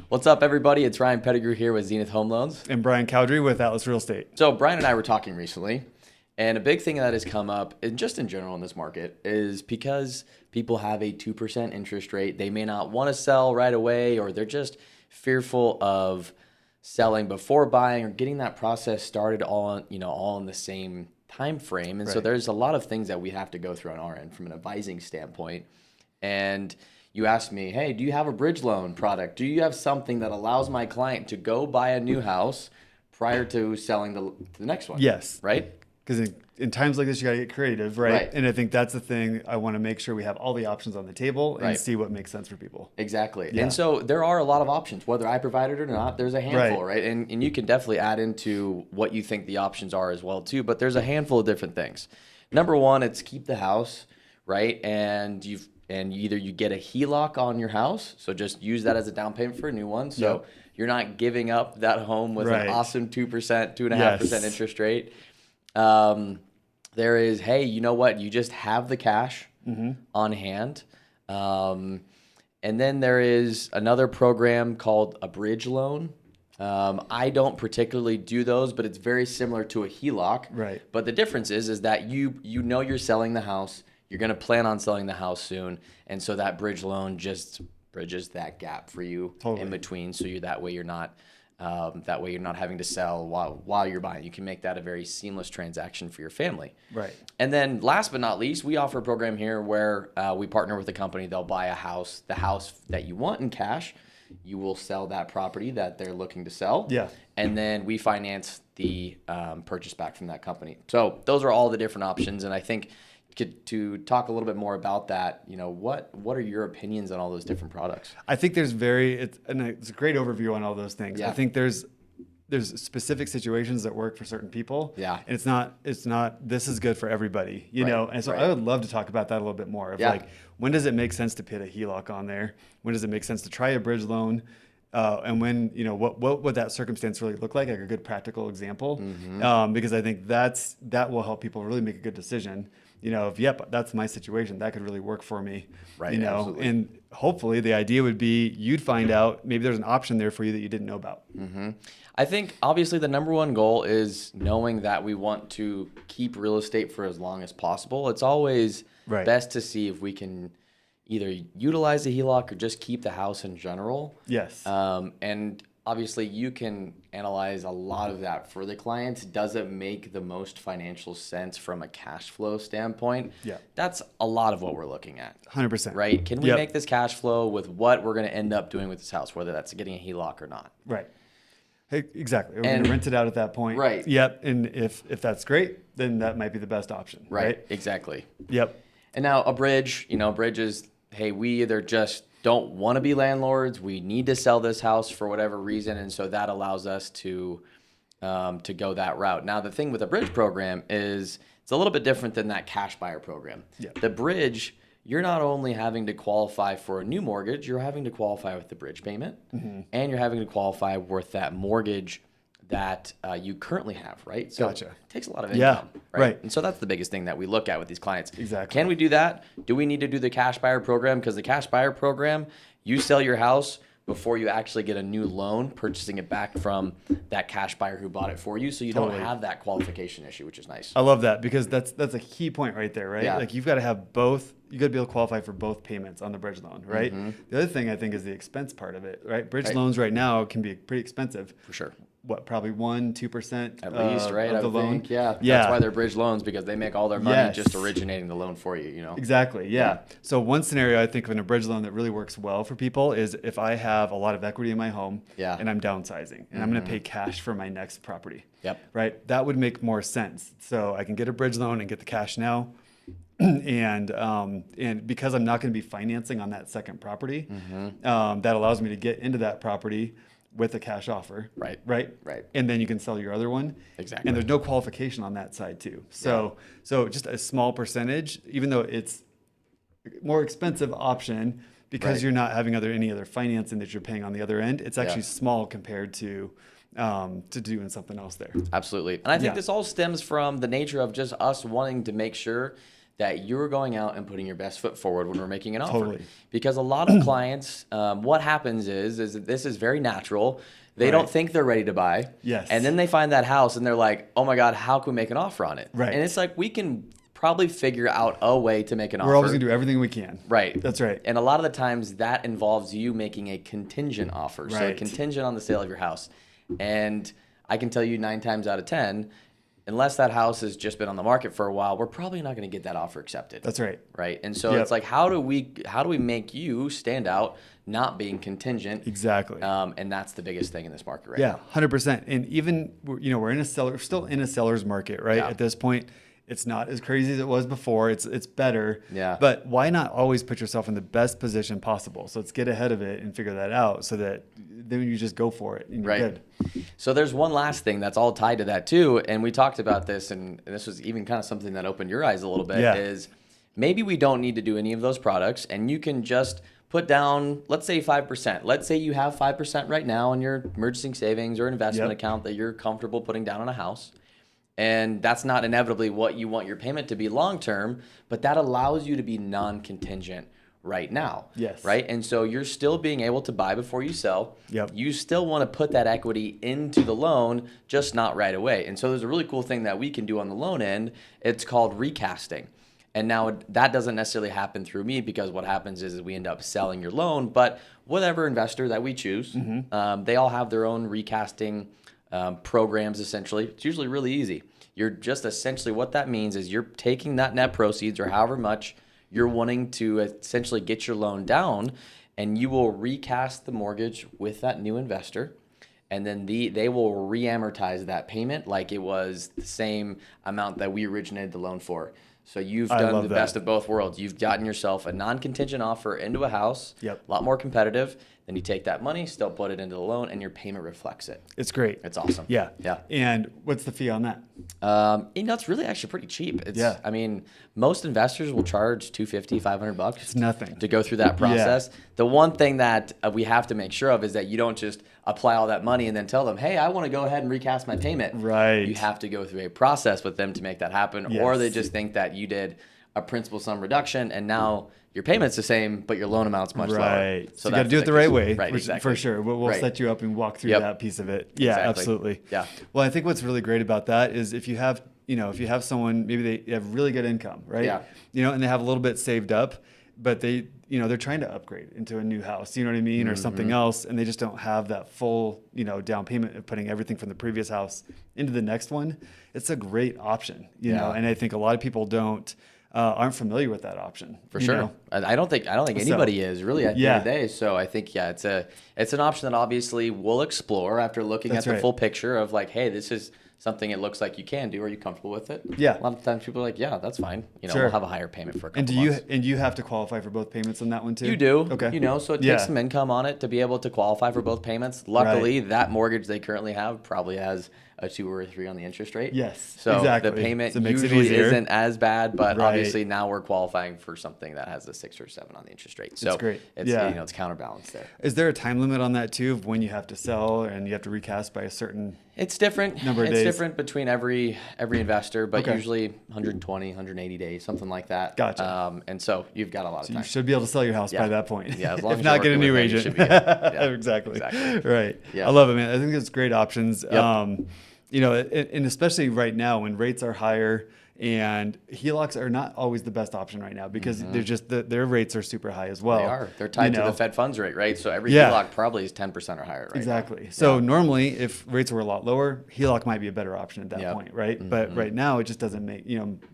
What's up, everybody? It's Ryan Petegrew here with Zenith Home Loans. And Brian Cowdrey with Atlas Real Estate. So Brian and I were talking recently, and a big thing that has come up, and just in general in this market, is because people have a 2% interest rate, they may not want to sell right away, or they're just fearful of selling before buying or getting that process started all in the same time frame. And so there's a lot of things that we have to go through on our end from an advising standpoint. And you asked me, hey, do you have a bridge loan product? Do you have something that allows my client to go buy a new house prior to selling the next one? Yes. Right? Because in times like this, you got to get creative, right? Right. And I think that's the thing. I want to make sure we have all the options on the table and see what makes sense for people. Exactly. Yeah. And so there are a lot of options, whether I provide it or not. There's a handful, right? And you can definitely add into what you think the options are as well, too. But there's a handful of different things. Number one, it's keep the house, right? And either you get a HELOC on your house, so just use that as a down payment for a new one. So you're not giving up that home with an awesome 2%, 2.5% interest rate. There is, hey, you know what? You just have the cash on hand. And then there is another program called a bridge loan. I don't particularly do those, but it's very similar to a HELOC. Right. But the difference is that you know you're selling the house. You're going to plan on selling the house soon. And so that bridge loan just bridges that gap for you in between. So that way you're not having to sell while you're buying. You can make that a very seamless transaction for your family. Right. And then last but not least, we offer a program here where we partner with a company. They'll buy the house that you want in cash. You will sell that property that they're looking to sell. Yeah. And then we finance the purchase back from that company. So those are all the different options. And I think to talk a little bit more about that, what are your opinions on all those different products? I think it's a great overview on all those things. Yeah. I think there's specific situations that work for certain people. Yeah. And it's not this is good for everybody, you know. And so I would love to talk about that a little bit more. Like, when does it make sense to put a HELOC on there? When does it make sense to try a bridge loan? And when, what would that circumstance really look like a good practical example? Because I think that will help people really make a good decision. If that's my situation, that could really work for me. Right. Absolutely. And hopefully the idea would be you'd find out maybe there's an option there for you that you didn't know about. I think obviously the number one goal is knowing that we want to keep real estate for as long as possible. It's always best to see if we can either utilize the HELOC or just keep the house in general. Yes. And obviously you can analyze a lot of that for the clients. Does it make the most financial sense from a cash flow standpoint? Yeah. That's a lot of what we're looking at. 100%. Right? Can we make this cash flow with what we're going to end up doing with this house, whether that's getting a HELOC or not? Right. Hey, exactly. We're going to rent it out at that point. Right. Yep. And if that's great, then that might be the best option. Right. Exactly. Yep. And now a bridge, bridge is, hey, we either just don't want to be landlords. We need to sell this house for whatever reason. And so that allows us to go that route. Now, the thing with a bridge program is it's a little bit different than that cash buyer program. Yeah. The bridge, you're not only having to qualify for a new mortgage, you're having to qualify with the bridge payment, and you're having to qualify with that mortgage that you currently have, right? So it takes a lot of income, right? And so that's the biggest thing that we look at with these clients. Exactly. Can we do that? Do we need to do the cash buyer program? Because the cash buyer program, you sell your house before you actually get a new loan, purchasing it back from that cash buyer who bought it for you. So you don't have that qualification issue, which is nice. I love that because that's a key point right there, right? Yeah. Like you've got to have both. You got to be able to qualify for both payments on the bridge loan, right? The other thing I think is the expense part of it, right? Bridge loans right now can be pretty expensive. For sure. What, probably 1-2% at least, right? Of the loan. Think, yeah. That's why they're bridge loans, because they make all their money just originating the loan for you, Exactly. Yeah. So one scenario I think of in a bridge loan that really works well for people is if I have a lot of equity in my home and I'm downsizing and I'm going to pay cash for my next property. Yep. Right. That would make more sense. So I can get a bridge loan and get the cash now. And because I'm not going to be financing on that second property, that allows me to get into that property with a cash offer. Right. And then you can sell your other one. Exactly. And there's no qualification on that side too. So just a small percentage, even though it's a more expensive option because you're not having any other financing that you're paying on the other end, it's actually small compared to doing something else there. Absolutely. And I think this all stems from the nature of just us wanting to make sure that you're going out and putting your best foot forward when we're making an offer. Totally. Because a lot of clients, what happens is that this is very natural. They don't think they're ready to buy. Yes. And then they find that house and they're like, oh my God, how can we make an offer on it? Right. And it's like, we can probably figure out a way to make an offer. We're always gonna do everything we can. Right. That's right. And a lot of the times that involves you making a contingent offer. Right. So contingent on the sale of your house. And I can tell you 9 times out of 10, unless that house has just been on the market for a while, we're probably not going to get that offer accepted. That's right. Right. And so it's like, how do we make you stand out, not being contingent? Exactly. And that's the biggest thing in this market right yeah, now. 100%. And even, we're still in a seller's market, right? Yeah. At this point, it's not as crazy as it was before. It's better. Yeah. But why not always put yourself in the best position possible? So let's get ahead of it and figure that out so that then you just go for it and you're good. So there's one last thing that's all tied to that too. And we talked about this, and this was even kind of something that opened your eyes a little bit, is maybe we don't need to do any of those products, and you can just put down, let's say 5%. Let's say you have 5% right now in your emergency savings or investment account that you're comfortable putting down on a house. And that's not inevitably what you want your payment to be long term, but that allows you to be non-contingent right now. Yes. Right? And so you're still being able to buy before you sell. Yep. You still want to put that equity into the loan, just not right away. And so there's a really cool thing that we can do on the loan end. It's called recasting. And now that doesn't necessarily happen through me, because what happens is we end up selling your loan. But whatever investor that we choose, they all have their own recasting programs, essentially. It's usually really easy. You're just essentially, what that means is you're taking that net proceeds, or however much you're wanting to essentially get your loan down, and you will recast the mortgage with that new investor. And then they will re-amortize that payment like it was the same amount that we originated the loan for. So you've done the best of both worlds. You've gotten yourself a non-contingent offer into a house, a lot more competitive. Then you take that money, still put it into the loan, and your payment reflects it. It's great. It's awesome. Yeah. Yeah. And what's the fee on that? It's really actually pretty cheap. It's, Yeah. I mean, most investors will charge $250, $500 It's nothing to go through that process. Yeah. The one thing that we have to make sure of is that you don't just apply all that money and then tell them, hey, I want to go ahead and recast my payment. Right. You have to go through a process with them to make that happen. Yes. Or they just think that you did a principal sum reduction and now your payment's the same, but your loan amount's much lower. Right. So you got to do it the right way. Right, exactly. For sure. We'll set you up and walk through that piece of it. Yeah, exactly. Absolutely. Yeah. Well, I think what's really great about that is if you have someone, maybe they have really good income, right? Yeah. And they have a little bit saved up, but they're trying to upgrade into a new house, you know what I mean? Or something else. And they just don't have that full, down payment of putting everything from the previous house into the next one. It's a great option, you know? And I think a lot of people aren't familiar with that option. For sure. I don't think anybody is really at the end of the day. So I think, it's an option that obviously we'll explore after looking at the full picture of like, hey, this is something it looks like you can do. Are you comfortable with it? Yeah. A lot of times people are like, yeah, that's fine. We'll have a higher payment for a couple months. And you have to qualify for both payments on that one too? You do. Okay. So it takes some income on it to be able to qualify for both payments. Luckily, that mortgage they currently have probably has a 2 or a 3 on the interest rate. Yes, so exactly. the payment it makes usually it easier. isn't as bad, but obviously now we're qualifying for something that has a 6 or 7 on the interest rate. So that's great. It's it's counterbalanced there. Is there a time limit on that too, of when you have to sell and you have to recast by a certain It's different. number of days? It's different between every investor, but usually 120, 180 days, something like that. Gotcha. And so you've got a lot of time. You should be able to sell your house by that point. Yeah, as long if as not, you're get a new working with agent. them, you should be good. Yeah, exactly. Right. Yeah. I love it, man. I think it's great options. Yep. And especially right now when rates are higher, and HELOCs are not always the best option right now because they're just their rates are super high as well. They are. They're tied to the Fed funds rate, right? So every HELOC probably is 10% or higher, right? Exactly. So normally, if rates were a lot lower, HELOC might be a better option at that point, right? But right now, it just doesn't make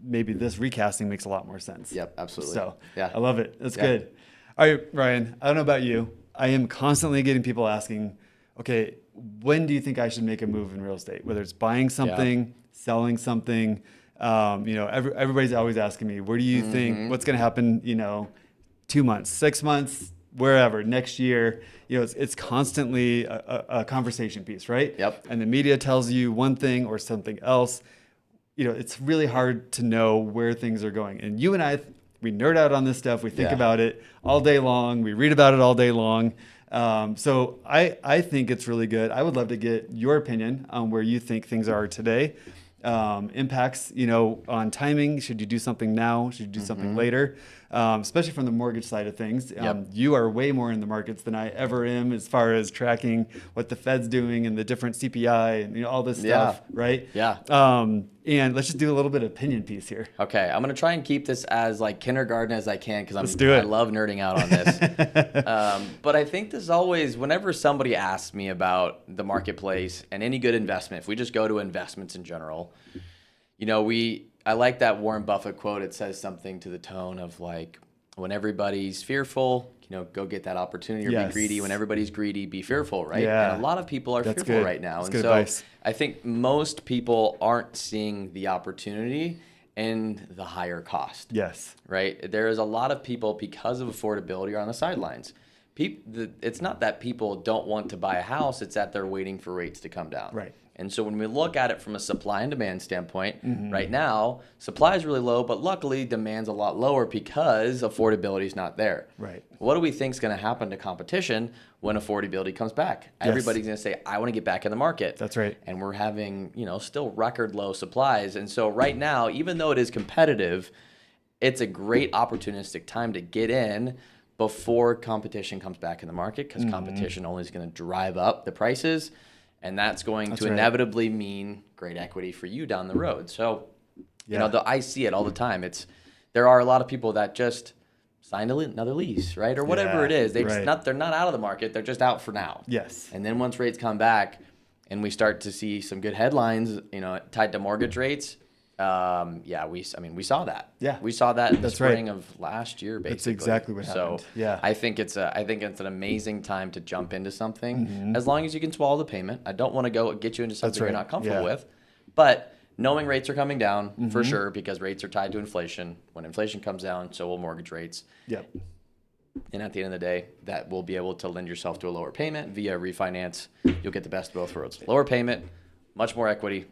maybe this recasting makes a lot more sense. Yep, absolutely. So I love it. That's good. All right, Ryan. I don't know about you. I am constantly getting people asking, okay, when do you think I should make a move in real estate? Whether it's buying something, selling something. Everybody's always asking me, where do you think, what's going to happen, 2 months, 6 months, wherever, next year? It's constantly a conversation piece, right? Yep. And the media tells you one thing or something else. It's really hard to know where things are going. And you and I, we nerd out on this stuff. We think about it all day long. We read about it all day long. So I think it's really good. I would love to get your opinion on where you think things are today. impacts, on timing. Should you do something now? Should you do something later? Especially from the mortgage side of things. You are way more in the markets than I ever am as far as tracking what the Fed's doing and the different CPI and all this stuff, right? Yeah. And let's just do a little bit of opinion piece here. Okay, I'm gonna try and keep this as like kindergarten as I can because I love nerding out on this. But I think this is always whenever somebody asks me about the marketplace and any good investment, if we just go to investments in general, I like that Warren Buffett quote. It says something to the tone of like, when everybody's fearful, go get that opportunity or be greedy. When everybody's greedy, be fearful, right? Yeah. And a lot of people are fearful right now. That's and good so advice. I think most people aren't seeing the opportunity in the higher cost. Yes. Right? There is a lot of people, because of affordability, are on the sidelines. It's not that people don't want to buy a house, it's that they're waiting for rates to come down. Right. And so when we look at it from a supply and demand standpoint, right now, supply is really low, but luckily demand's a lot lower because affordability is not there. Right. What do we think is going to happen to competition when affordability comes back? Yes. Everybody's going to say, I want to get back in the market. That's right. And we're having, still record low supplies. And so right now, even though it is competitive, it's a great opportunistic time to get in before competition comes back in the market, because competition only is going to drive up the prices. And that's going to inevitably mean great equity for you down the road. So, I see it all the time. There are a lot of people that just signed another lease, right? Or whatever it is. They're not out of the market. They're just out for now. Yes. And then once rates come back and we start to see some good headlines, tied to mortgage rates, we saw that. Yeah. We saw that in the spring of last year, basically. That's exactly what happened. So yeah. I think it's an amazing time to jump into something as long as you can swallow the payment. I don't want to go get you into something you're not comfortable with, but knowing rates are coming down for sure, because rates are tied to inflation. When inflation comes down, so will mortgage rates. Yep. And at the end of the day, that will be able to lend yourself to a lower payment via refinance. You'll get the best of both worlds. Lower payment, much more equity.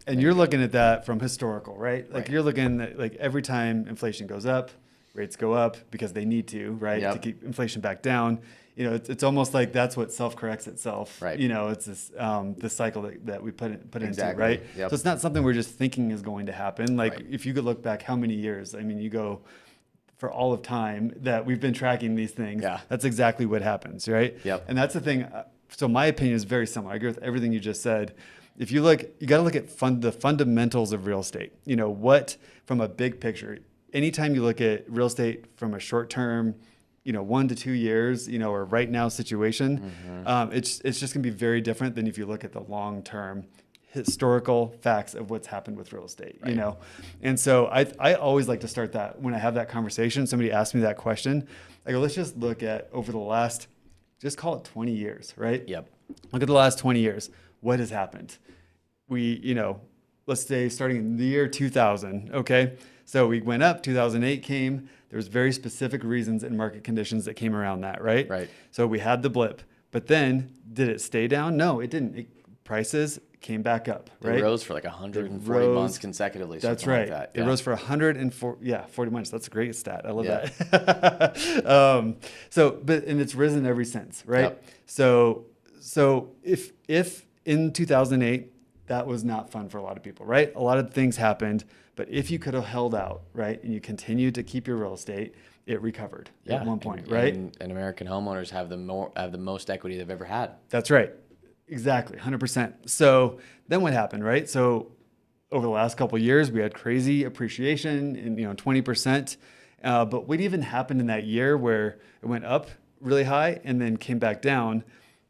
And you're looking at that from historical, right? Like you're looking at like every time inflation goes up, rates go up because they need to, right? To keep inflation back down. It's almost like that's what self-corrects itself. Right. It's this cycle that we put into, right? Yep. So it's not something we're just thinking is going to happen. Like if you could look back how many years, you go for all of time that we've been tracking these things. Yeah. That's exactly what happens, right? Yep. And that's the thing. So my opinion is very similar. I agree with everything you just said. If you look, you got to look at the fundamentals of real estate. What from a big picture. Anytime you look at real estate from a short term, 1 to 2 years, or right now situation, it's just gonna be very different than if you look at the long term historical facts of what's happened with real estate. And so I always like to start that when I have that conversation. Somebody asks me that question, I go, let's just look at over the last, just call it 20 years, right? Yep. Look at the last 20 years. What has happened? We, let's say starting in the year 2000, okay? So we went up, 2008 came, there was very specific reasons and market conditions that came around that, right? Right. So we had the blip, but then did it stay down? No, it didn't. Prices came back up, right? It rose for like 140 months consecutively. That's right. Like that. Yeah. It rose for 40 months. That's a great stat. I love that. And it's risen ever since, right? Yep. So if in 2008, that was not fun for a lot of people, right? A lot of things happened, but if you could have held out, right, and you continued to keep your real estate, it recovered at one point, right? And American homeowners have the most equity they've ever had. That's right. Exactly, 100%. So then what happened, right? So over the last couple of years, we had crazy appreciation in 20%. But what even happened in that year where it went up really high and then came back down?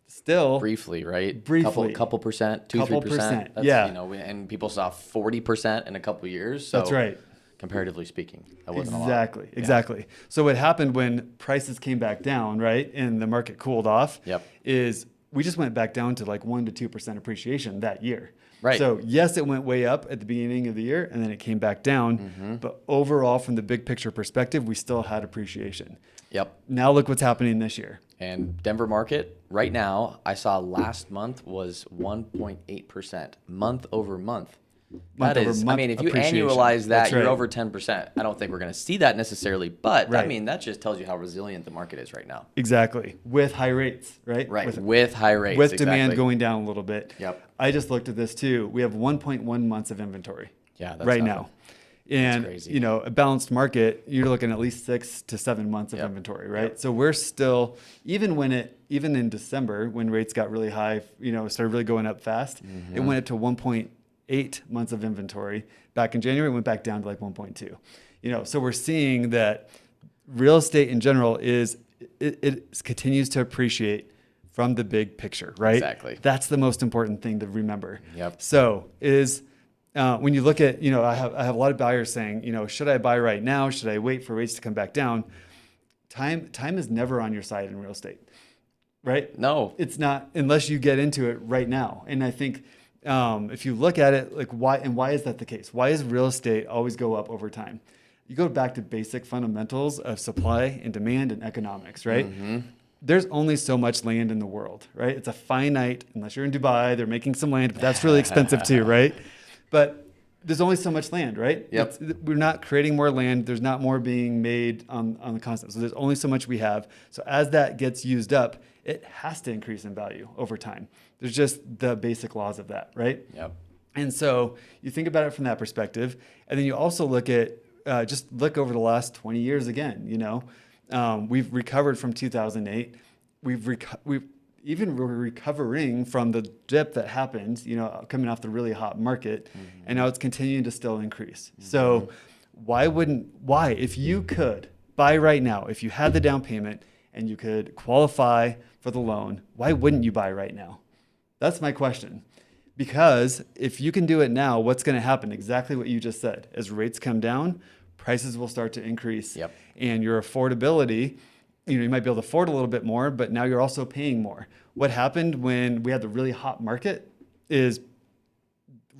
Still briefly, right? Briefly, couple percent, 2-3%. Yeah, and people saw 40% in a couple years. So that's right. Comparatively speaking, that wasn't exactly, a lot. Exactly. So what happened when prices came back down, right, and the market cooled off, is we just went back down to like 1 to 2% appreciation that year. Right. So yes, it went way up at the beginning of the year, and then it came back down. But overall, from the big picture perspective, we still had appreciation. Yep. Now look what's happening this year. And Denver market right now, I saw last month was 1.8% month over month. That is, I mean, if you annualize that, you're over 10%. I don't think we're going to see that necessarily, but I mean, that just tells you how resilient the market is right now. Exactly. With high rates, right? With high rates. With demand going down a little bit. Yep. I just looked at this too. We have 1.1 months of inventory that's right now. And, a balanced market, you're looking at least 6 to 7 months of inventory, right? Yep. So we're still, even in December, when rates got really high, started really going up fast, it went up to 1.8 months of inventory. Back in January, it went back down to like 1.2. So we're seeing that real estate in general it continues to appreciate from the big picture, right? Exactly. That's the most important thing to remember. Yep. So when you look at, I have a lot of buyers saying, should I buy right now? Should I wait for rates to come back down? Time is never on your side in real estate, right? No, it's not, unless you get into it right now. And I think if you look at it, like why is that the case? Why does real estate always go up over time? You go back to basic fundamentals of supply and demand and economics, right? Mm-hmm. There's only so much land in the world, right? It's a finite, unless you're in Dubai, they're making some land, but that's really expensive too, right? But there's only so much land, right? Yep. We're not creating more land. There's not more being made on the constant. So there's only so much we have. So as that gets used up, it has to increase in value over time. There's just the basic laws of that, right? Yep. And so you think about it from that perspective. And then you also look at, just look over the last 20 years again, we've recovered from 2008. We're recovering from the dip that happened, coming off the really hot market, and now it's continuing to still increase. So why, if you could buy right now, if you had the down payment and you could qualify for the loan, why wouldn't you buy right now? That's my question. Because if you can do it now, what's going to happen? Exactly what you just said. As rates come down, prices will start to increase. Yep. And your affordability, you might be able to afford a little bit more, but now you're also paying more. What happened when we had the really hot market is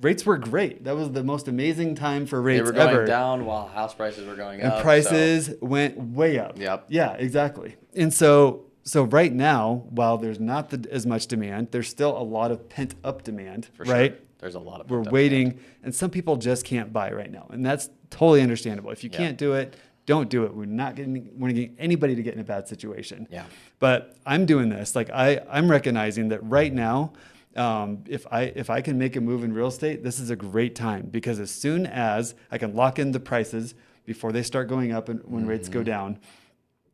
rates were great. That was the most amazing time for rates ever. They were going down while house prices were going up. And prices went way up. Yep. Yeah, exactly. And so right now, while there's not as much demand, there's still a lot of pent up demand, for right? Sure. There's a lot of We're waiting, and some people just can't buy right now. And that's totally understandable. If you can't do it, don't do it. We're not getting anybody to get in a bad situation. Yeah. But I'm doing this. Like I'm recognizing that right now, if I can make a move in real estate, this is a great time, because as soon as I can lock in the prices before they start going up and when rates go down,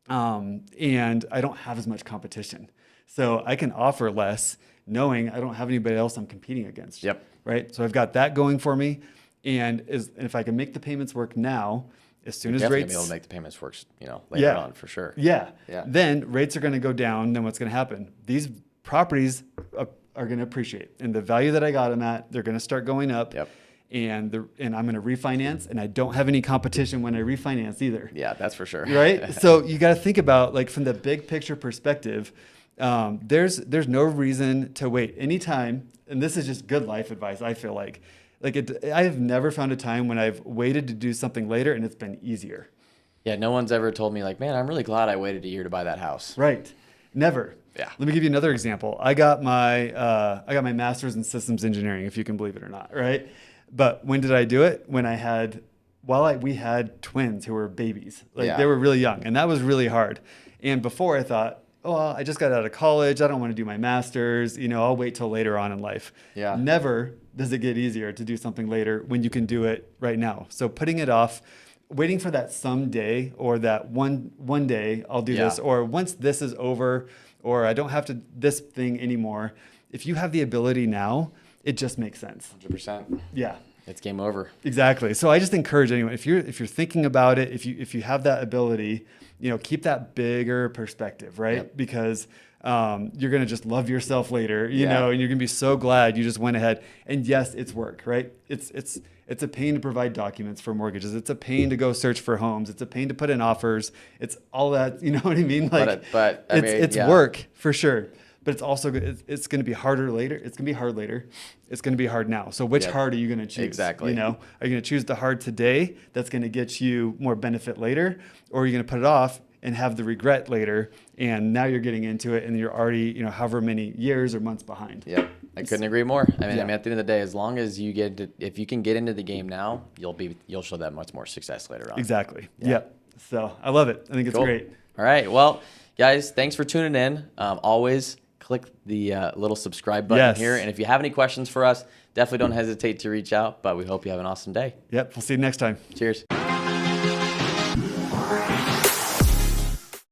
and I don't have as much competition, so I can offer less, knowing I don't have anybody else I'm competing against. Yep. Right. So I've got that going for me, and if I can make the payments work now, as soon as rates, gonna be able to make the payments work, later on for sure. Yeah. Then rates are going to go down. Then what's going to happen? These properties are going to appreciate, and the value that I got them at, they're going to start going up. Yep. And I'm going to refinance, and I don't have any competition when I refinance either. Yeah, that's for sure. Right. So you got to think about, like, from the big picture perspective. There's no reason to wait anytime, and this is just good life advice. I feel like I have never found a time when I've waited to do something later and it's been easier. Yeah, no one's ever told me, like, man, I'm really glad I waited a year to buy that house. Right. Never. Yeah. Let me give you another example. I got my master's in systems engineering, if you can believe it or not. Right. But when did I do it? When we had twins who were babies, they were really young, and that was really hard. And before, I thought, oh, well, I just got out of college. I don't want to do my master's. I'll wait till later on in life. Yeah. Never does it get easier to do something later when you can do it right now. So putting it off, waiting for that someday, or that one day I'll do this, or once this is over, or I don't have to this thing anymore. If you have the ability now, it just makes sense. 100%. Yeah. It's game over. Exactly. So I just encourage anyone, if you're thinking about it, if you have that ability, keep that bigger perspective, right? Yep. Because you're going to just love yourself later, and you're going to be so glad you just went ahead. And yes, it's work, right? It's a pain to provide documents for mortgages. It's a pain to go search for homes. It's a pain to put in offers. It's all that, you know what I mean? Like, it's work for sure. But it's also it's going to be harder later. It's going to be hard later. It's going to be hard now. So which hard are you going to choose? Exactly. Are you going to choose the hard today that's going to get you more benefit later, or are you going to put it off and have the regret later. And now you're getting into it and you're already, you know, however many years or months behind. Yep. I couldn't agree more. I mean, at the end of the day, as long as you if you can get into the game now, you'll show that much more success later on. Exactly. Yep. So I love it. I think it's great. All right. Well, guys, thanks for tuning in. Always click the little subscribe button here. And if you have any questions for us, definitely don't hesitate to reach out. But we hope you have an awesome day. Yep. We'll see you next time. Cheers.